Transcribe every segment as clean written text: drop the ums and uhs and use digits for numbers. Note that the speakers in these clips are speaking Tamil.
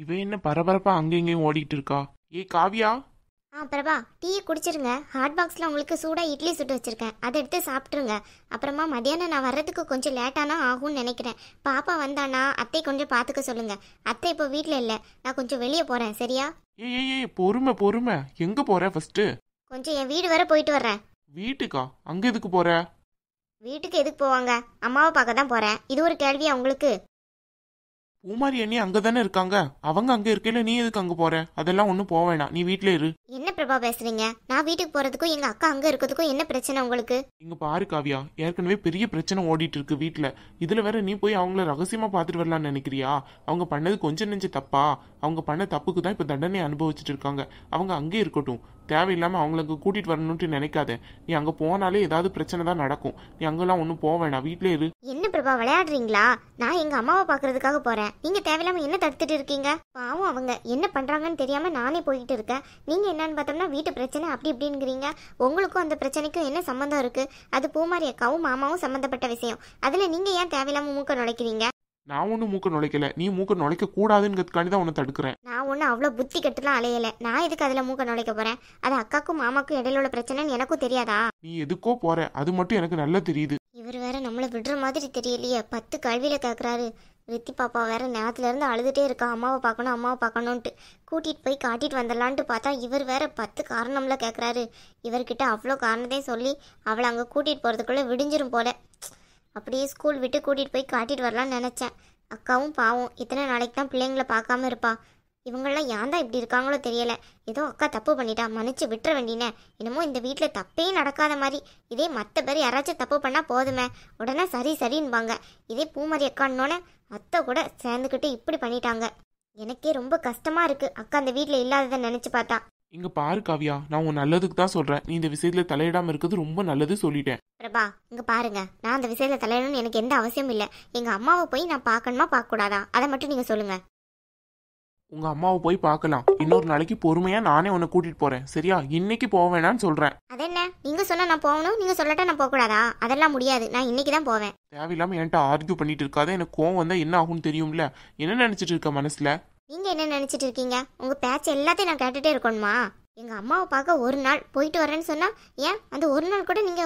இவ என்ன பரபரப்பா அங்க இங்கேயும் ஓடிட்டு இருக்கா? ஏய் காவியா. பிரபா, டீயை குடிச்சிருங்க. ஹாட் பாக்ஸில் உங்களுக்கு சூடாக இட்லி சுட்டு வச்சுருக்கேன், அதை எடுத்து சாப்பிட்ருங்க. அப்புறமா மதியானம் நான் வர்றதுக்கு கொஞ்சம் லேட்டானா ஆகும்னு நினைக்கிறேன். பாப்பா வந்தானா அத்தை கொஞ்சம் பார்த்துக்க சொல்லுங்க. அத்தை இப்போ வீட்டில் இல்லை, நான் கொஞ்சம் வெளியே போகிறேன். சரியா? ஏய் பொறுமை பொறுமை. எங்க போற ஃபர்ஸ்ட்? கொஞ்சம் என் வீடு வரை போயிட்டு வர்றேன். வீட்டுக்கா? அங்க எதுக்கு போற? வீட்டுக்கு எதுக்கு போவாங்க? அம்மாவை பார்க்க தான் போகிறேன். இது ஒரு கேள்வியா உங்களுக்கு? பூமாரி அண்ணி அங்கதானே இருக்காங்க. அவங்க அங்க இருக்கையில நீ எதுக்கு அங்க போற? அதெல்லாம் ஒண்ணும் போக வேணாம், நீ வீட்ல இரு. என்ன பிரபா பேசுறீங்க? நான் வீட்டுக்கு போறதுக்கும் எங்க அக்கா அங்க இருக்கிறதுக்கும் என்ன பிரச்சனை உங்களுக்கு? இங்க பாரு காவியா, ஏற்கனவே பெரிய பிரச்சனை ஓடிட்டு இருக்கு வீட்ல. இதுல வேற நீ போய் அவங்கள ரகசியமா பாத்துட்டு வரலாம்னு நினைக்கிறியா? அவங்க பண்ணது கொஞ்சம் நெஞ்ச தப்பா? அவங்க பண்ண தப்புக்கு தான் இப்ப தண்டனை அனுபவிச்சுட்டு இருக்காங்க. அவங்க அங்கே இருக்கட்டும். தேவையில்லாம அவங்களுக்கு கூட்டிட்டு வரணும்னு நினைக்காத. நீ அங்க போனாலே ஏதாவது பிரச்சனை தான் நடக்கும். நீ அங்கெல்லாம் ஒன்னும் போக வேணாம், வீட்ல இரு. என்ன பிரபா விளையாடுறீங்களா? நான் எங்க அம்மாவை பாக்குறதுக்காக போறேன், நீங்க தேவையில்லாம என்ன தடுத்துட்டு இருக்கீங்க? பாவம், அவங்க என்ன பண்றாங்கன்னு தெரியாம நானே போயிட்டு இருக்கேன். நீங்க என்னன்னு பார்த்தோம்னா வீட்டு பிரச்சனை அப்படி இப்படிங்கிறீங்க. உங்களுக்கும் அந்த பிரச்சனைக்கும் என்ன சம்பந்தம் இருக்கு? அது பூமாரி அக்காவும் மாமாவும் சம்பந்தப்பட்ட விஷயம். அதுல நீங்க ஏன் தேவையில்லாம மூக்க நுழைக்கிறீங்க? நான் ஒன்னும் மூக்க நுழைக்கல, நீ மூக்க நுழைக்க கூடாதுன்னு தான் உன்னை தடுக்கிறேன். நான் ஒன்னும் அவ்வளோ புத்தி கட்டுலாம் அலையல. நான் எதுக்கு அதுல மூக்க நுழைக்க போறேன்? அது அக்காக்கும் மாமாக்கும் இடையில உள்ள பிரச்சனைன்னு எனக்கும் தெரியாதா? நீ எதுக்கோ போற, அது மட்டும் எனக்கு நல்லா தெரியுது. இவர் வேற நம்மள விடுற மாதிரி தெரியலையே. 10 கல்வியில கேட்குறாரு. ரித்தி பாப்பா வேற நேரத்துல இருந்து அழுதுட்டே இருக்கா, அம்மாவை பார்க்கணும் அம்மாவை பார்க்கணுன்ட்டு. கூட்டிட்டு போய் காட்டிட்டு வந்துடலான்ட்டு பார்த்தா இவர் வேற 10 காரணம்ல கேட்குறாரு. இவர்கிட்ட அவ்வளோ காரணத்தையும் சொல்லி அவளை அங்கே கூட்டிட்டு போறதுக்குள்ள விடிஞ்சிரும் போல. அப்படியே ஸ்கூல் விட்டு கூட்டிட்டு போய் காட்டிட்டு வரலான்னு நினைச்சேன். அக்காவும் பாவம் இத்தனை நாளைக்கு தான் பிள்ளைங்களை பார்க்காம இருப்பா. இவங்கெல்லாம் ஏன் தான் இப்படி இருக்காங்களோ தெரியல. ஏதோ அக்கா தப்பு பண்ணிட்டா, மன்னிச்சு விட்டுற வேண்டினே. என்னமோ இந்த வீட்டில் தப்பே நடக்காத மாதிரி. இதே மற்ற பேர் யாராச்சும் தப்பு பண்ணால் போதுமே, உடனே சரி சரின்பாங்க. இதே பூமாரி அக்கான்னோன்னே அத்தை கூட சேர்ந்துக்கிட்டு இப்படி பண்ணிட்டாங்க. எனக்கே ரொம்ப கஷ்டமா இருக்கு அக்கா அந்த வீட்டில் இல்லாததை நினைச்சு பார்த்தா. இங்க பாரு காவியா, நான் உன் நல்லதுக்கு தான் சொல்றேன். நீ இந்த விஷயத்துல தலையிடாம இருக்கிறது ரொம்ப நல்லது சொல்லிட்டேன். பிரபா, இங்க பாருங்க, நான் அந்த விஷயத்துல தலையிடணும்னு எனக்கு எந்த அவசியம் இல்லை. எங்க அம்மாவை போய் நான் பார்க்கணுமா பார்க்க கூடாதா, அதை மட்டும் நீங்க சொல்லுங்க. உங்க அம்மாவை போய் பார்க்கலாம். இன்னொரு நாளைக்கு பொறுமையா நானே உன்னை கூட்டிட்டு போறேன், சரியா? இன்னைக்கு போக வேணான்னு சொல்றேன். அதென்ன, நீங்க சொன்னா நான் போகணும், நீங்க சொல்லட்டா நான் போக கூடாதா? அதெல்லாம் முடியாது, நான் இன்னைக்கு தான் போவேன். தேவையில்லாம என்கிட்ட ஆர்கியூ பண்ணிட்டு இருக்காத. எனக்கு கோவம் வந்தா என்ன ஆகும்னு தெரியும்ல. என்ன நினைச்சிட்டு இருக்க மனசுல? நீங்க என்ன நினைச்சிட்டு இருக்கீங்க? உங்க பேச்சு எல்லாத்தையும் நான் கேட்டுட்டே இருக்கணுமா? எங்க அம்மாவை பார்க்க ஒரு நாள் போயிட்டு வரேன்னு சொன்னா ஏன் அந்த ஒரு நாள் கூட நீங்க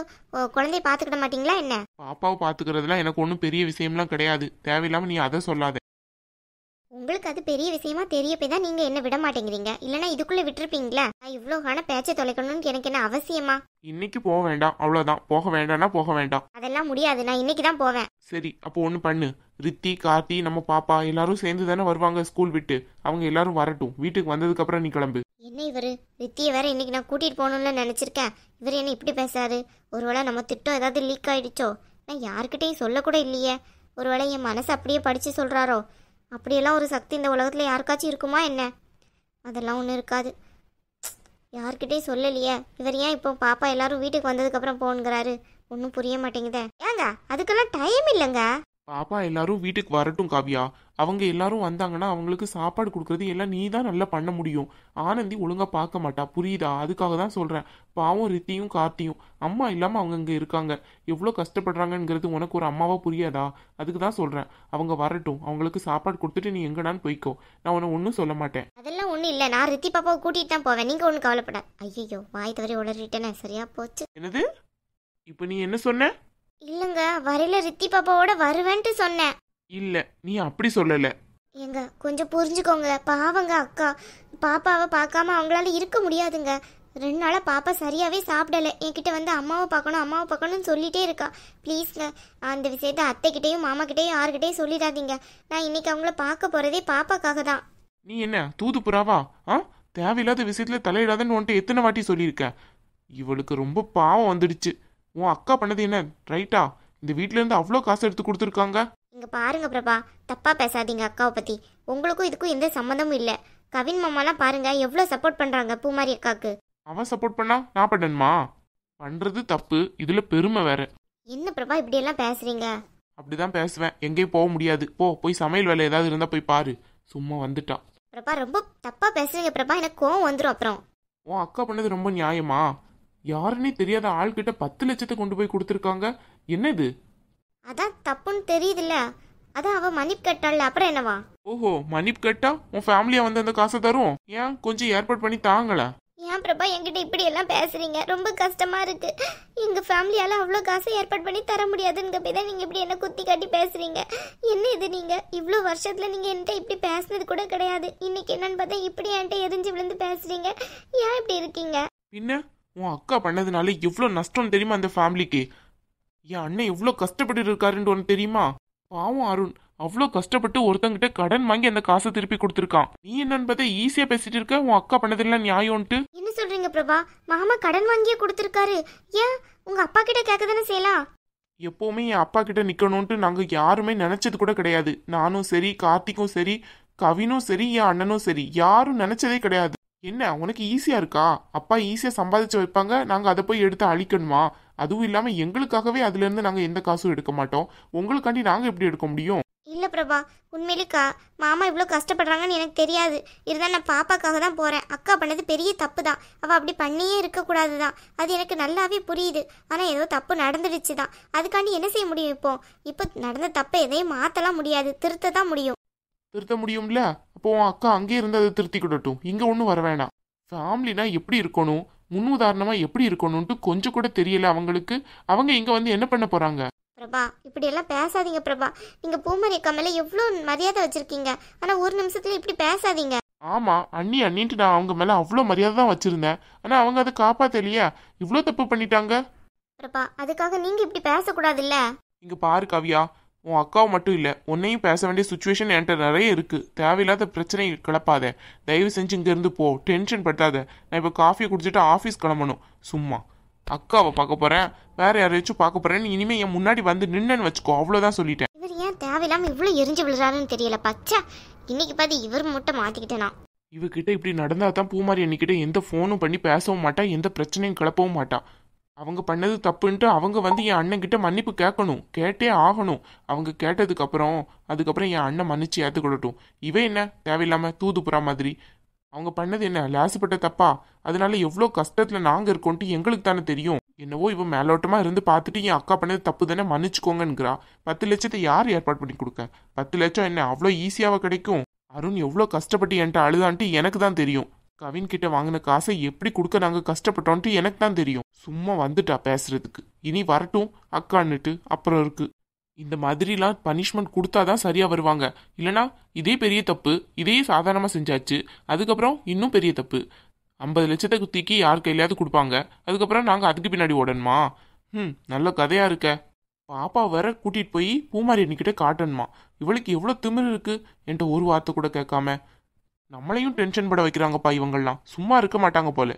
குழந்தைய பாத்துக்கிட மாட்டீங்களா என்ன? பாப்பாவை பாத்துக்கிறதுலாம் எனக்கு ஒன்றும் பெரிய விஷயம்லாம் கிடையாது. தேவையில்லாம நீ அதை சொல்லாத. உங்களுக்கு அது பெரிய விஷயமா தெரிய போய் தான் நீங்க என்ன விட மாட்டேங்கிறீங்க. இல்லைன்னா இதுக்குள்ள விட்டுருப்பீங்களா? நான் இவ்வளோ காண பேச்சை தொலைக்கணும்னு எனக்கு என்ன அவசியமா? இன்னைக்கு போக வேண்டாம், அவ்வளவுதான். போக வேண்டாம்னா போக வேண்டாம். அதெல்லாம் முடியாது, நான் இன்னைக்கு தான் போவேன். சரி, அப்போ ஒன்று பண்ணு. ரித்தி, கார்த்தி, நம்ம பாப்பா எல்லாரும் சேர்ந்து தானே வருவாங்க ஸ்கூல் விட்டு. அவங்க எல்லாரும் வரட்டும். வீட்டுக்கு வந்ததுக்கு அப்புறம் நீ கிளம்பு. என்ன இவரு ரித்தியை வேற இன்னைக்கு நான் கூட்டிட்டு போகணும்னு நினைச்சிருக்கேன். இவர் என்ன இப்படி பேசாரு? ஒருவேளை நம்ம திட்டம் ஏதாவது லீக் ஆயிடுச்சோ? நான் யாருக்கிட்டையும் சொல்லக்கூட இல்லையே. ஒருவேளை என் மனசு அப்படியே படிச்சு சொல்றாரோ? அப்படியெல்லாம் ஒரு சக்தி இந்த உலகத்துல யாருக்காச்சும் இருக்குமா என்ன? அதெல்லாம் ஒன்றும் இருக்காது. யார்கிட்டையும் சொல்லலையே. இவர் ஏன் இப்போ பாப்பா எல்லாரும் வீட்டுக்கு வந்ததுக்கு அப்புறம் போனுங்கிறாரு? ஒன்றும் புரிய மாட்டேங்குதே. ஏங்க, அதுக்கெல்லாம் டைம் இல்லைங்க. பாப்பா எல்லாரும் வீட்டுக்கு வரட்டும் காவியா. அவங்க எல்லாரும் வந்தாங்கன்னா அவங்களுக்கு சாப்பாடு கொடுக்கறது எல்லாம் நீ தான் நல்லா பண்ண முடியும். ஆனந்தி ஒழுங்கா பார்க்க மாட்டா, புரியுதா? அதுக்காக தான் சொல்றேன். பாவம் ரித்தியும் கார்த்தியும் அம்மா இல்லாம அவங்க இங்க இருக்காங்க. எவ்வளோ கஷ்டப்படுறாங்கங்கிறது உனக்கு ஒரு அம்மாவா புரியாதா? அதுக்கு தான் சொல்றேன். அவங்க வரட்டும், அவங்களுக்கு சாப்பாடு கொடுத்துட்டு நீ எங்கடான்னு போய்க்கோ. நான் உன்னை ஒன்றும் சொல்ல மாட்டேன். அதெல்லாம் ஒன்றும் இல்லை, நான் ரித்தி பாப்பாவை கூட்டிட்டு தான் போவேன். நீங்க ஒன்றும் கவலைப்பட. ஐயோ, வாய் தவறி உளறிட்டேனே. சரியா போச்சு. என்னது? இப்போ நீ என்ன சொன்ன? இல்லைங்க, வரையில ரித்தி பாப்பாவோட வருவேன்ட்டு சொன்னேன். இல்ல, நீ அப்படி சொல்லல. ஏங்க, கொஞ்சம் புரிஞ்சுக்கோங்க. பாவங்க அக்கா, பாப்பாவை பார்க்காம அவங்களால இருக்க முடியாதுங்க. 2 நாளா பாப்பா சரியாவே சாப்பிடல. என்கிட்ட வந்து அம்மாவை பார்க்கணும் அம்மாவை பார்க்கணும்னு சொல்லிட்டே இருக்கா. ப்ளீஸ்ங்க, அந்த விஷயத்த அத்தைக்கிட்டையும் மாமா கிட்டையும் யாருக்கிட்டையும் சொல்லிடாதீங்க. நான் இன்னைக்கு அவங்கள பார்க்க போறதே பாப்பாக்காக தான். நீ என்ன தூது புறாவா? தேவையில்லாத விஷயத்துல தலையிடாதன்னு உன்ட்ட எத்தனை வாட்டி சொல்லியிருக்க? இவளுக்கு ரொம்ப பாவம் வந்துடுச்சு. உன் அக்கா பண்ணது என்ன ரைட்டா? இந்த வீட்ல இருந்து அவ்வளோ காசு எடுத்து கொடுத்துருக்காங்க. இங்க பாருங்க பிரபா, தப்பா பேசாதீங்க அக்காவை பத்தி. உங்களுக்கும் இதுக்கும் எந்த சம்மந்தமும் இல்லை. கவின் மாமாலாம் பாருங்க எவ்வளோ சப்போர்ட் பண்றாங்க பூமாரி அக்காக்கு. அவன் சப்போர்ட் பண்ணா நான் பண்ணணுமா? பண்றது தப்பு, இதுல பெருமை வேற. என்ன பிரபா இப்படி எல்லாம் பேசுறீங்க? அப்படிதான் பேசுவேன். எங்கேயும் போக முடியாது. போய் சமையல் வேலை ஏதாவது இருந்தா போய் பாரு. சும்மா வந்துட்டா. பிரபா ரொம்ப தப்பா பேசுறீங்க பிரபா, எனக்கு கோவம் வந்துடும் அப்புறம். உன் அக்கா பண்ணது ரொம்ப நியாயமா? யாருன்னே தெரியாத ஆள்கிட்ட 10 லட்சத்தை கொண்டு போய் கொடுத்துருக்காங்க. என்னது? அதான் தப்புன்னு தெரியுதுல்ல. அதான் அவ மன்னிப்பு கேட்டாள், அப்புறம் என்னவா? ஓஹோ, மன்னிப்பு கேட்டா உன் ஃபேமிலியா வந்து அந்த காசை தரும்? ஏன் கொஞ்சம் ஏற்பாடு பண்ணி தாங்கள. ஏன் பிரபா என்கிட்ட இப்படி எல்லாம் பேசுறீங்க? ரொம்ப கஷ்டமா இருக்கு. எங்க ஃபேமிலியால அவ்வளோ காசை ஏற்பாடு பண்ணி தர முடியாதுன்னு போய் தான் நீங்க இப்படி என்ன குத்தி காட்டி பேசுறீங்க. என்ன இது, நீங்க இவ்வளோ வருஷத்துல நீங்க என்கிட்ட இப்படி பேசுனது கூட கிடையாது. இன்னைக்கு என்னன்னு பார்த்தா இப்படி என்கிட்ட எரிஞ்சு விழுந்து பேசுறீங்க. ஏன் இப்படி இருக்கீங்க? பின்ன உன் அக்கா பண்ணதுனால எவ்வளோ நஷ்டம் தெரியுமா அந்த ஃபேமிலிக்கு? என் அண்ணன் எவ்வளோ கஷ்டப்பட்டு இருக்காருன்னு உனக்கு தெரியுமா? பாவம் அருண் அவ்வளோ கஷ்டப்பட்டு ஒருத்தங்கிட்ட கடன் வாங்கி அந்த காசை திருப்பி கொடுத்துருக்கான். நீ என்னன்னு பார்த்தா ஈஸியா பேசிட்டு இருக்க. உன் அக்கா பண்ணதெல்லாம் நியாயம்ட்டு. என்ன சொல்றீங்க பிரபா? மாமா கடன் வாங்கியே கொடுத்துருக்காரு. ஏன் உங்க அப்பா கிட்ட கேட்க தானே செய்யலாம்? எப்பவுமே என் அப்பா கிட்ட நிக்கணும்ட்டு நாங்க யாருமே நினைச்சது கூட கிடையாது. நானும் சரி, கார்த்திக்கும் சரி, கவினும் சரி, என் அண்ணனும் சரி, யாரும் நினைச்சதே கிடையாது. என்ன உனக்கு ஈஸியா இருக்கா? அப்பா ஈஸியா சம்பாதிச்சு வைப்பாங்க, நாங்க அதை போய் எடுத்து அழிக்கணுமா? அதுவும் இல்லாம எங்களுக்காகவே அதுல இருந்து நாங்க எந்த காசும் எடுக்க மாட்டோம். உங்களுக்காண்டி நாங்க எப்படி எடுக்க முடியும்? இல்ல பிரபா, உண்மையிலேக்கா மாமா இவ்வளோ கஷ்டப்படுறாங்கன்னு எனக்கு தெரியாது. இருந்தாலும் நான் பாப்பாக்காக தான் போறேன். அக்கா பண்ணது பெரிய தப்பு தான். அவ அப்படி பண்ணியே இருக்கக்கூடாது தான். அது எனக்கு நல்லாவே புரியுது. ஆனா ஏதோ தப்பு நடந்துடுச்சு தான். அதுக்காண்டி என்ன செய்ய முடியும்? இப்போ நடந்த தப்பை எதையும் மாத்தலாம் முடியாது, திருத்த தான் முடியும். திருத்த முடியும்ல? அப்போ உன் அக்கா அங்கே இருந்து அதை திருத்திக்கிடட்டும், இங்க ஒன்றும் வர வேணாம். ஃபேமிலினா எப்படி இருக்கணும், முன்னுதாரணமா எப்படி இருக்கணும்ட்டு கொஞ்சம் கூட தெரியல அவங்களுக்கு. அவங்க இங்க வந்து என்ன பண்ண போறாங்க? பிரபா இப்படி எல்லாம் பேசாதீங்க பிரபா. நீங்க பூமாரி அக்கா மேல எவ்வளோ மரியாதை வச்சிருக்கீங்க. ஆனா ஒரு நிமிஷத்துல இப்படி பேசாதீங்க. ஆமா, அண்ணி அண்ணின்ட்டு நான் அவங்க மேல அவ்வளோ மரியாதை தான் வச்சிருந்தேன். ஆனா அவங்க அதை காப்பாத்தலையா? இவ்வளோ தப்பு பண்ணிட்டாங்க. பிரபா அதுக்காக நீங்க இப்படி பேசக்கூடாதுல்ல. இங்க பாரு காவியா, உன் அக்காவை மட்டும் இல்ல, உன்னையும் பேச வேண்டிய சுச்சுவேஷன் என்கிட்ட நிறைய இருக்கு. தேவையில்லாத பிரச்சனை கிளப்பாத. தயவு செஞ்சு இங்க இருந்து போ, டென்ஷன் பட்டாத. நான் இப்போ காஃபியை குடிச்சிட்டு ஆஃபீஸ் கிளம்பணும். சும்மா அக்காவை பார்க்க போறேன், வேற யாரையாச்சும் பார்க்க போறேன்னு இனிமே என் முன்னாடி வந்து நின்னு வச்சுக்கோ, அவ்வளவுதான் சொல்லிட்டேன். இவர் ஏன் தேவையில்லாம இவ்வளவு எரிஞ்சு விழுறாருன்னு தெரியல. பச்சை இன்னைக்கு பாதி இவர் மட்டும் மாத்திக்கிட்டேனா. இவகிட்ட இப்படி நடந்தா தான் பூமாரி என்கிட்ட எந்த ஃபோனும் பண்ணி பேசவும் மாட்டா, எந்த பிரச்சனையும் கிளப்பவும் மாட்டா. அவங்க பண்ணது தப்புன்ட்டு அவங்க வந்து என் அண்ணன் கிட்ட மன்னிப்பு கேட்கணும், கேட்டே ஆகணும். அவங்க கேட்டதுக்கு அப்புறம் அதுக்கப்புறம் என் அண்ணன் மன்னிச்சு ஏத்துக்கொள்ளட்டும். இவன் என்ன தேவையில்லாம தூது புறா மாதிரி. அவங்க பண்ணது என்ன லேசுப்பட்ட தப்பா? அதனால எவ்வளோ கஷ்டத்துல நாங்க இருக்கோன்ட்டு எங்களுக்கு தானே தெரியும். என்னவோ இவன் மேலோட்டமா இருந்து பார்த்துட்டு என் அக்கா பண்ணது தப்பு தானே மன்னிச்சுக்கோங்கிறா. 10 லட்சத்தை யார் ஏற்பாடு பண்ணி கொடுக்க? 10 லட்சம் என்ன அவ்வளோ ஈஸியாவா கிடைக்கும்? அருண் எவ்வளோ கஷ்டப்பட்டு என்கிட்ட அழுதான்ட்டு எனக்கு தான் தெரியும். கவின் கிட்ட வாங்கின காசை எப்படி கொடுக்க நாங்க கஷ்டப்பட்டோன்ட்டு எனக்கு தான் தெரியும். சும்மா வந்துட்டா பேசுறதுக்கு. இனி வரட்டும் அக்கான்னுட்டு அப்புறம் இருக்கு. இந்த மாதிரிலாம் பனிஷ்மெண்ட் கொடுத்தாதான் சரியா வருவாங்க. இல்லனா இதே பெரிய தப்பு, இதே சாதாரணமா செஞ்சாச்சு, அதுக்கப்புறம் இன்னும் பெரிய தப்பு. 50 லட்சத்தை குத்திக்கு யார் கையிலையாவது கொடுப்பாங்க, அதுக்கப்புறம் நாங்க அதுக்கு பின்னாடி ஓடணுமா? நல்ல கதையா இருக்க. பாப்பா வேற கூட்டிட்டு போய் பூமாரி அண்ணிக்கிட்ட காட்டணுமா? இவளுக்கு எவ்வளவு திமிரு இருக்கு, என்கிட்ட ஒரு வார்த்தை கூட கேட்காம. நம்மளையும் டென்ஷன் பட வைக்கிறாங்கப்பா இவங்கெல்லாம். சும்மா இருக்க மாட்டாங்க போல.